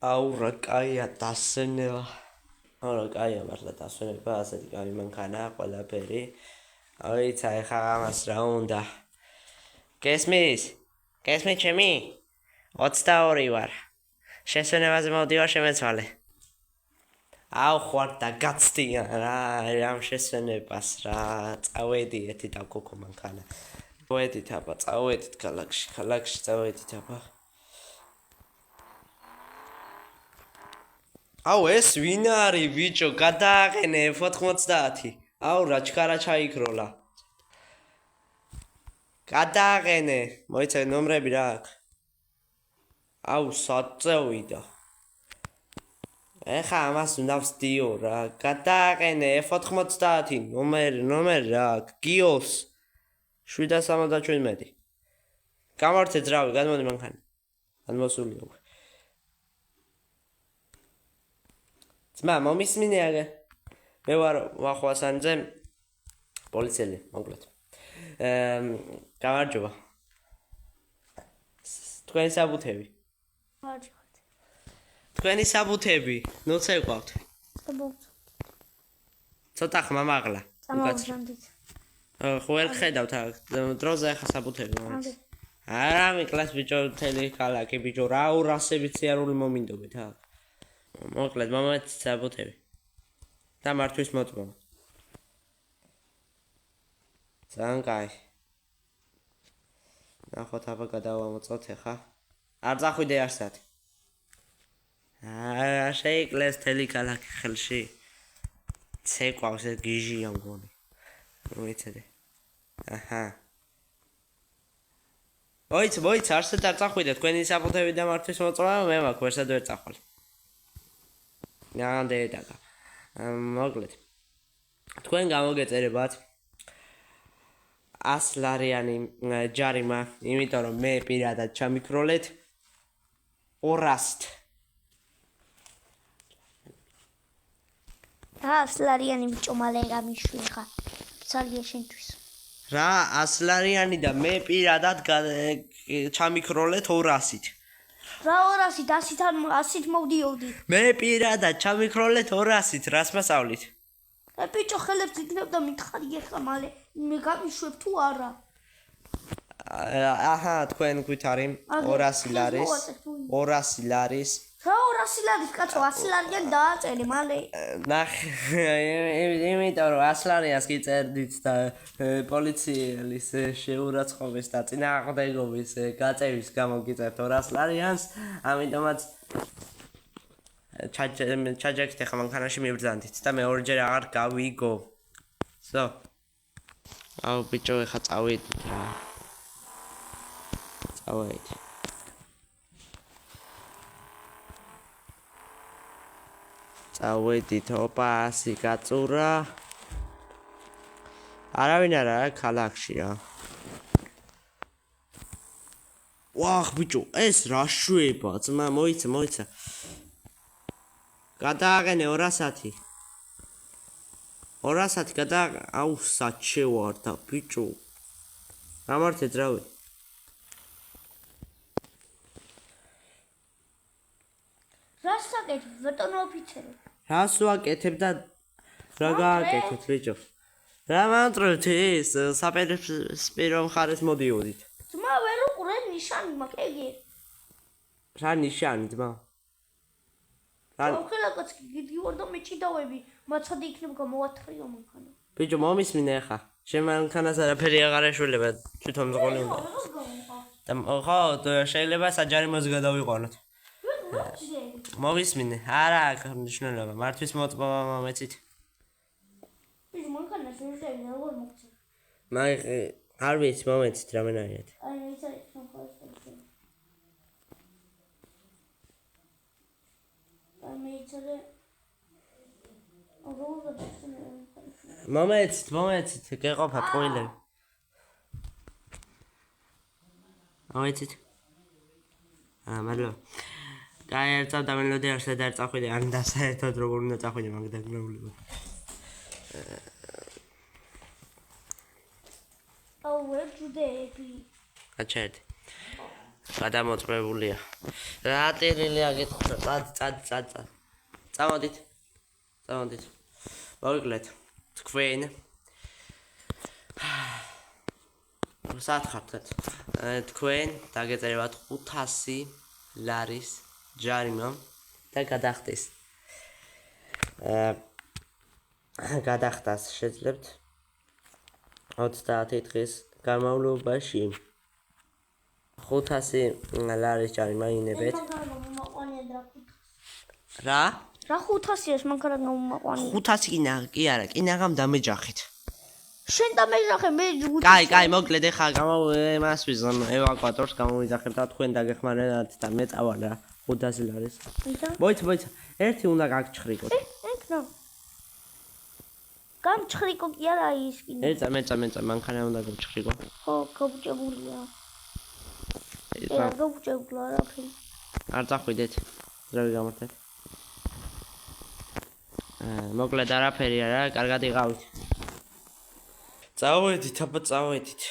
აუ რა კაია დასვენება. აუ რა კაია მართლა დასვენება, ასეთი კაი მანქანა, ყველაფერი. აიცა ეხა ამას რა უნდა. გესმის? გესმის ჩემი? 22 ვარ. შესვენებაზე მოვდივარ შემეცვალე. აუ ხوار დაგაცდიან რა, რამ შესვენებას რა. წავედიეთ და კოკო მანქანა. წავედით აბა, წავედით ქალაქში წავედით აბა. აუ ეს ვინ არის ბიჭო, გადააყენე F90. აუ რა ჩქარა ჩაიქროლა. გადააყენე, მოიცე ნომრები რა აქვს. აუ საწევიდა. ეხა ამას უნდა ვსდიო რა, გადააყენე F90 ნომერი რა აქვს, გიოს 777. გამართე ძრავი, გადმოდი მანქანა. გადმოსულია უკვე. ძმა, მომისმინე აგე. მე ვარ ვახვასანძე პოლიციელი, მოკლედ. გამარჯობა. თქვენი საბუთები. მარჯვეთ. თქვენი საბუთები, ნუ წეყვავთ. საბუთი. ცოტა ხმა მაღლა. წამოვჟანდით. ხო ვერ ხედავთ დროზე ახლა საბუთები მომეც. არა მიკლას ბიჭო მთელი ქალაქი ბიჭო რა ურასებით სიარული მომინდობეთ აქ. მოკლედ მომეც საბუთები. და მართვის მოწმობა. ძალიან კაი. ნახოთ აბა გადავამოწოთ ახლა. არ წახვიდე არსად. შეიკლეს მთელი ქალაქი ხელში. ცეკვავს ეს გიჟია მგონი. მოიცადე. აჰა. მოიც არსად არ წახვიდე თქვენი საბუთები და მართვის მოწმობა მე მაქვს ვერსად ვერ წახვალ. ნამდვილად. მოკლედ. თქვენ გამოგეწერებათ 100 ლარიანი ჯარიმა, იმიტომ რომ მე პირადად ჩამიქროლეთ 200. 100 ლარიანი ბიჭო მალე გამიშვი ხა. ძალიან შენთვის. რა 100 ლარიანი და მე პირადად ჩამიქროლეთ 200-ით. რა 200-ით 100-ით მოვდიოდი. მე პირადად ჩამიქროლეთ 200-ით, რას მასავლით? და ბიჭო ხელებს იქნებ და მითხარი ეხლა მალე მე გამიშვებ თუ არა. აჰა, თქვენ გვით არის 200 ლარის. 200 ლარის. რა 200 ლარის კაცო 100 ლარიან დააწერე მალე. იმიტომ რომ 100 ლარიას გიწერდით და პოლიციის შეურაცხყოფის და წინააღმდეგობის გაწევის გამო გიწერთ 200 ლარიანს, ამიტომაც ჩაჯექით ახლა მანქანაში მიბრძანდით და მე ორჯერ აღარ გავიგო. ზო. აუ ბიჭო ახლა წავედით რა. წავედით. წავედით, ოპა 100 გაწურა. არავინ არა ქალაქში რა. ვახ ბიჭო, ეს რა შვება, ძმა მოიცა. გადააყენე 200. 200 გადააყენე, აუ საჩე ვარ და ბიჭო. გამართე ძრავი. რას საკეთებ, ბატონო ოფიცერი? რას ვაკეთებ და რა გააკეთეთ ბიჭო? რა მანტროთ ეს საპირისპირო მხარეს მოდიოდით. ძმა ვერ უყურე ნიშანი მაქვს ეგე. რა ნიშანი ძმა? ხელაკაც გიგივარ და მეჭიდავები, მაცადი იქნებ გამოვათხრიო მანქანა. ბიჭო მომისმინე ახლა. შენ მანქანას არაფერი აღარ ეშველება, თვითონ მზღოლი უნდა. და ხო, შეიძლება საჯარიმოს გადავიყვანოთ. მომისმინე, არა აქვს მნიშვნელობა, მართვის მოწმობა მომეცით. ბიჭო მანქანას ვერზევი როგორ მოგწე? არ ვიცი მომეცით რამენაირად. აი მეცადე სამყაროს. აი მეცადე მომეცით, გეყოფა ტყუილები. მომეცით. მადლობა. კაი, ერთად დამელოდი არსად არ წახვიდე, ან და საერთოდ როგორ უნდა წახვიდე მაგ დაგნეულება. აუ ვერ ჯუდეები. გაჩერდი. გადამოწმებულია. რა ტირილია გეთქვათ, წად. წამოდით. მოვიკლეთ. თქვენ სათხართ. თქვენ დაგეწერებათ 500 ლარის ჯარიმა და გადახდეს. გადახდას შეძლებთ 30 დღის განმავლობაში 500 ლარის ჯარიმა ინებეთ. რა? რა 500-ს მანქანა გამომაყვანე. 500 კი არა, კინაღამ დამეჯახეთ. შენ დამეჯახე მე კაი, მოკლედ ეხა მას ვიზამ ევაკუატორს გამოვიძახებ და თქვენ დაგეხმარებათ და მე წავალ რა 500 ლარის. მოიცა, ერთი უნდა გაგჩხრიკოთ. ეკნო. გამჩხრიკო კი არა ის კი. მეცა, მანქანა უნდა გავჩხრიკო. ხო, გავუჭებულია. ეხლა გავუჭებლა რა ფილმ. არ წახვიდეთ. ძრავი გამართეთ. მოკლედ არაფერი არა, კარგად იყავით. წავედით.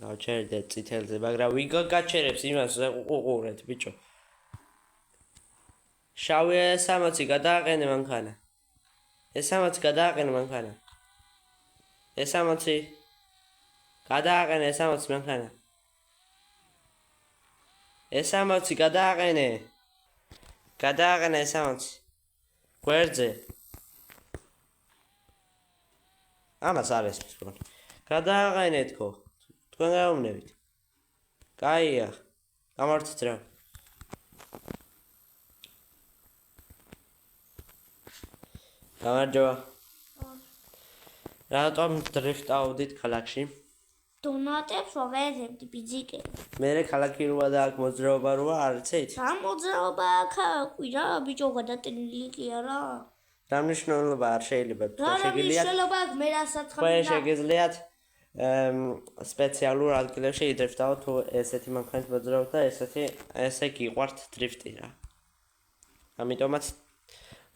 გავჩერდეთ წითელზე, მაგრამ ვინ გაჩერებს იმას უყურეთ, ბიჭო. შავი 60 გადააყენე მანქანა. ეს 60 გადააყენე მანქანა. ეს 60 გადააყენე 60 მანქანა. ეს 60 გადააყენე. გადააყენე 60. გვერდზე. ამას არის თქვენ. გადააყენე თქო. თქვენ გაუმნებით. კაია. გამართეთ რა. გამარჯობა. რატომ დრიფტავდით ქალაქში? დონატებს ვაღებდი ბიძიკე. მე ქალაქი როა და აქ მოძრაობა როა არცით? რა მოძრაობა აქ ყვირა ბიჭო გადატენილი კი არა. რა მნიშვნელობა არ შეიძლება შეგიძლიათ? მე რასაც თქვენ შეგიძლიათ სპეციალურ ადგილებში იდრიფტავთ თუ ესეთი მანქანის მოძრაობთ და ესე გიყვართ დრიფტი რა. ამიტომაც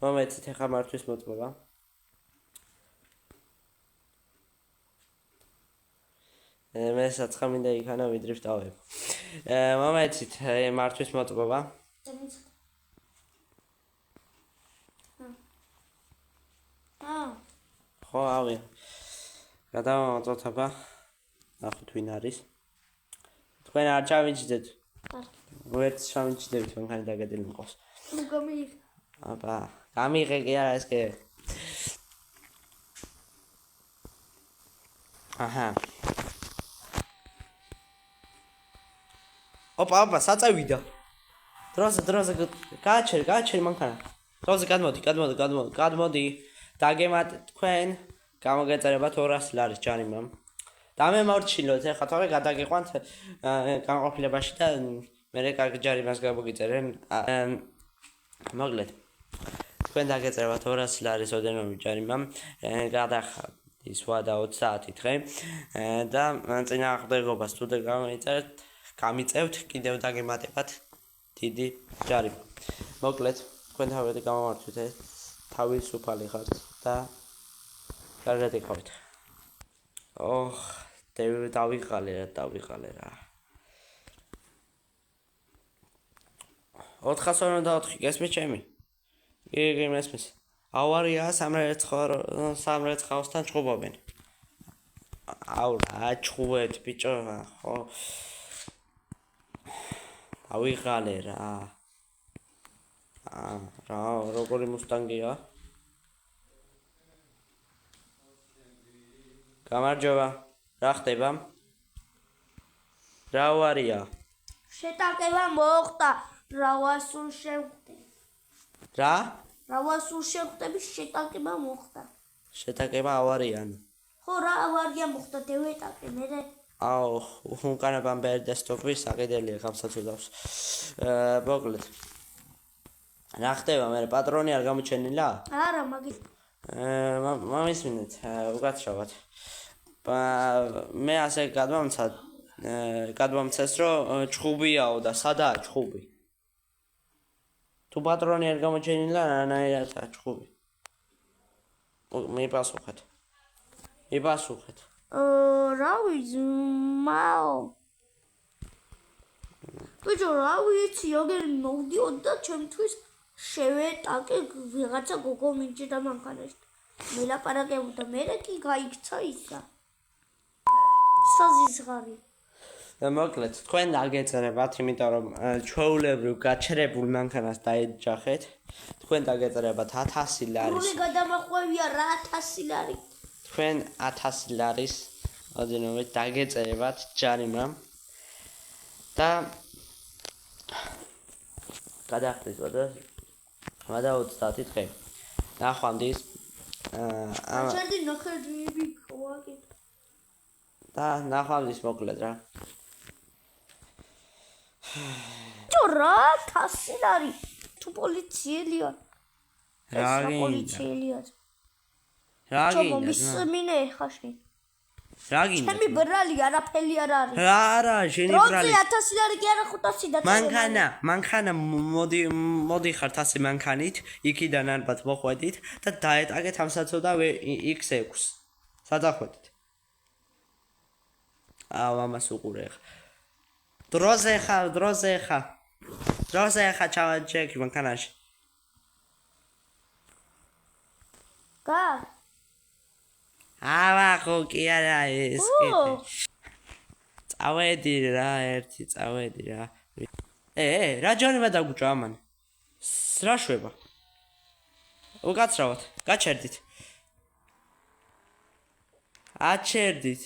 მომეცით ახლა მართვის მოწმობა. მე საცხა მინდა იქანა ვიდრიფტავებ. მომეცით მართვის მოწმობა. ხო, ავი. გადავამოწოთ აბა. ნახოთ ვინ არის. თქვენ არ ჩავიჭდეთ. ვერც ჩავიჭდებით მანქანა დაგედილი მყავს. ნუ გამიღე. აბა, გამიღე კი არა ეს კი. აჰა. ოპა, საწევიდა. დროზე გააჩერ მანქანა. დროზე გადმოდი. დაგემატ თქვენ გამოგეწერებათ 200 ლარის ჯარიმა. დამემორჩილოთ ეხლა თორე გადაგიყვანთ განყოფილებაში და მე კარგი ჯარიმას გამოგიწერენ. მოგლეთ. თქვენ დაგეწერებათ 200 ლარის ოდენობით ჯარიმა. გადახდის ვადა 30 დღე და წინააღმდეგობას თუ გამიწევთ კიდევ დაგემატებათ დიდი ჯარიმა. მოგლეთ. თქვენ თავი გამომართვით ეს თავისუფალი ხართ და კარგად იყავით. დავიღალე რა. 404 გესმის ჩემი? კი მესმის. ავარია სამრეცხაოსთან ჩხუბობენ. რა ჩხუბეთ ბიჭო, ხო? დავიღალე რა. რა როგორი მუსტანგია? გამარჯობა. რა ხდება? რა ვარია? შეტაკება მოხდა. რავასულ შევხვდები. რა? რავასულ შევხვდები შეტაკება მოხდა. შეტაკება ავარიან. ხო რა ავარია მოხდა დევეტაკე მე. აუ, უკანა ბამბერი დესტოპი საყიდელია გამსაცუდავს. მოკლედ. რა ხდება მე პატრონი არ გამოჩენილა? არა მაგის. მომისმინეთ, უკაცრავად. მე ასე გადმომცეს რომ ჩხუბიაო და სადაა ჩხუბი? თუ პატრონი არ გამოჩენილა, რანაირადაა ჩხუბი? მიპასუხეთ. რა ვიცი, მაო. ბიჭო, რა ვიცი, როგორ მოვდიოდ და ჩემთვის შევეტაკე ვიღაცა გოგო მინჭდა მანქანაში. მელაპარაკებოდა, მე კი გაიქცა ისა. საზიზღარი. და მოკლედ, თქვენ დაგეწერებათ, იმიტომ რომ ჩვეულებრივ გაჩერებულ მანქანას დაეჯახეთ. თქვენ დაგეწერებათ 1000 ლარის. რული გადამახვევია რა 1000 ლარი. თქვენ 1000 ლარის ოდენობით დაგეწერებათ ჯარიმა. და გადახდით და 30 დღე. ნახვამდის ჩერდი ნახერდები ყوائد. და ნახვამდის მოკლედ რა. ბიჭო, რა 1000 ლარი. თუ პოლიციელია. რა გინდა? პოლიციელია. რა გინდა? მომისმინე ხაში. რა გინდა? ჩემი ბრალი არაფერი არ არის. რა არა, შენი ბრალი. როცა 1000 ლარი კი არა 500 და მანქანა მოდი ხართ ასე მანქანით, იქიდან ალბათ მოხვედით და დაეტაკეთ ამ საცოდა X6. სადახვედით. ამას უყურე ხა. დროზე ხა ჩავაჭექი მანქანაში. გა? ხო კი არა ეს კეთე. წავედი რა. რა ჯარიმა დაგუჭა ამან? რა შვება? უკაცრავად, გაჩერდით. აჩერდით.